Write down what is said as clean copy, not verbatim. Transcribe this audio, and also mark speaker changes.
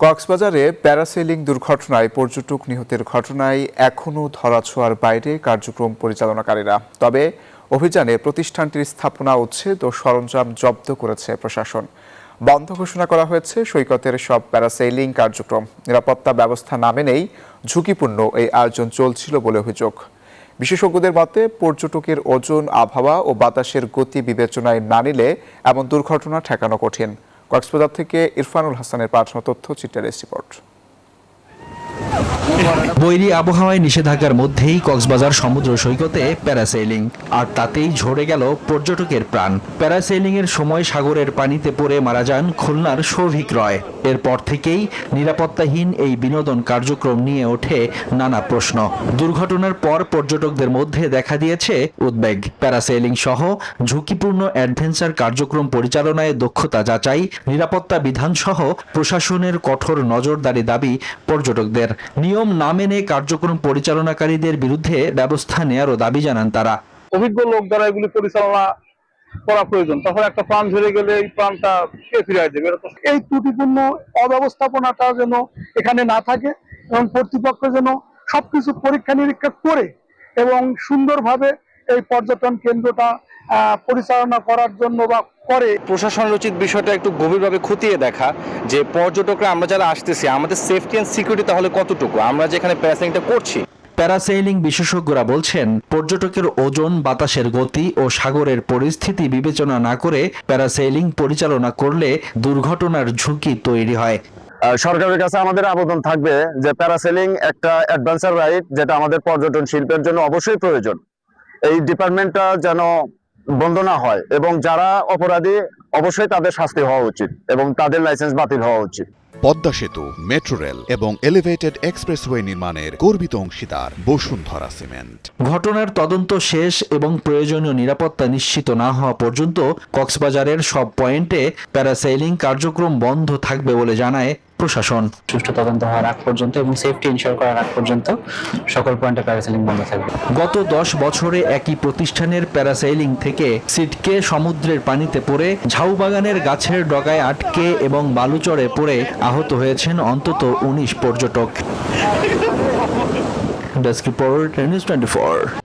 Speaker 1: কক্সবাজারে প্যারাসেলিং দুর্ঘটনায় পর্যটক নিহতের ঘটনায় এখনও ধরাছোঁয়ার বাইরে কার্যক্রম পরিচালনাকারীরা। তবে অভিযানে প্রতিষ্ঠানটির স্থাপনা উচ্ছেদ ও সরঞ্জাম জব্দ করেছে প্রশাসন। বন্ধ ঘোষণা করা হয়েছে সৈকতের সব প্যারাসেইলিং কার্যক্রম। নিরাপত্তা ব্যবস্থা না মেনেই ঝুঁকিপূর্ণ এই আয়োজন চলছিল বলে অভিযোগ। বিশেষজ্ঞদের মতে পর্যটকের ওজন, আবহাওয়া ও বাতাসের গতি বিবেচনায় না নিলে এমন দুর্ঘটনা ঠেকানো কঠিন। কক্সবাজার থেকে ইরফানুল হাসানের পাঠানো তথ্যচিত্রের রিপোর্ট।
Speaker 2: বৈরী আবহাওয়ায় নিষেধাজ্ঞার মধ্যেই কক্সবাজার সমুদ্র সৈকতে প্যারাসেইলিং, আর তাতেই ঝরে গেল পর্যটকের প্রাণ। প্যারাসেইলিং এর সময় সাগরের পানিতে পড়ে মারা যান খুলনার সৌভিক রয়। এরপর থেকেই নিরাপত্তাহীন এই বিনোদন কার্যক্রম নিয়ে ওঠে নানা প্রশ্ন। দুর্ঘটনার পর পর্যটকদের মধ্যে দেখা দিয়েছে উদ্বেগ। প্যারাসেইলিং সহ ঝুঁকিপূর্ণ অ্যাডভেঞ্চার কার্যক্রম পরিচালনায় দক্ষতা যাচাই, নিরাপত্তা বিধান সহ প্রশাসনের কঠোর নজরদারি দাবি পর্যটকদের। নিয়ম না মেনে কার্যক্রম পরিচালনাকারীদের বিরুদ্ধে ব্যবস্থা নেয়ারও দাবি জানান তারা।
Speaker 3: অভিজ্ঞ লোক দ্বারা এগুলি পরিচালনা করা প্রয়োজন। তখন একটা প্রাণ ঝরে গেলে এই প্রাণটা কে ফিরিয়ে দেবে? এই ত্রুটিপূর্ণ অব্যবস্থাপনাটা যেন এখানে না থাকে এবং কর্তৃপক্ষ যেন সবকিছু পরীক্ষা নিরীক্ষা করে এবং সুন্দরভাবে এই পর্যটন কেন্দ্রটা পরিচালনা করার জন্য বা করে।
Speaker 4: প্রশাসনের উচিত বিষয়টা একটু গভীরভাবে খতিয়ে দেখা যে পর্যটকরা আমরা যারা আসতেছি আমাদের সেফটি অ্যান্ড সিকিউরিটি তাহলে কতটুকু, আমরা যেখানে প্যারাসেলিংটা করছি।
Speaker 2: প্যারাসেইলিং বিশেষজ্ঞরা বলছেন, পর্যটকের ওজন, বাতাসের গতি ও সাগরের পরিস্থিতি বিবেচনা না করে প্যারাসেইলিং পরিচালনা করলে দুর্ঘটনার ঝুঁকি তৈরি হয়।
Speaker 5: সরকারের কাছে আমাদের আবেদন থাকবে যে প্যারাসেলিং একটা অ্যাডভেঞ্চার রাইড, যেটা আমাদের পর্যটন শিল্পের জন্য অবশ্যই প্রয়োজন। এই ডিপার্টমেন্টটা যেন বন্ধ না হয় এবং যারা অপরাধী অবশ্যই তাদের শাস্তি হওয়া উচিত এবং তাদের লাইসেন্স বাতিল হওয়া উচিত।
Speaker 6: পদ্মা সেতু, মেট্রো রেল এবং এলিভেটেড এক্সপ্রেসওয়ে নির্মাণের গর্বিত অংশীদার বসুন্ধরা সিমেন্ট।
Speaker 2: ঘটনার তদন্ত শেষ এবং প্রয়োজনীয় নিরাপত্তা নিশ্চিত না হওয়া পর্যন্ত কক্সবাজারের সব পয়েন্টে প্যারাসেইলিং কার্যক্রম বন্ধ থাকবে বলে জানায় প্রশাসন।
Speaker 7: সুষ্ঠু তদন্ত হওয়ার আগ পর্যন্ত এবং সেফটি ইনশিওর করার আগ পর্যন্ত সকল পয়েন্টে প্যারাসেইলিং বন্ধ থাকবে।
Speaker 2: গত 10 বছরে একই প্রতিষ্ঠানের প্যারাসেইলিং থেকে ছিটকে সমুদ্রের পানিতে পড়ে, ঝাউবাগানের গাছের ডগায় আটকে এবং বালুচরে পড়ে আহত হয়েছেন অন্তত 19 পর্যটক। Desk report, news 24।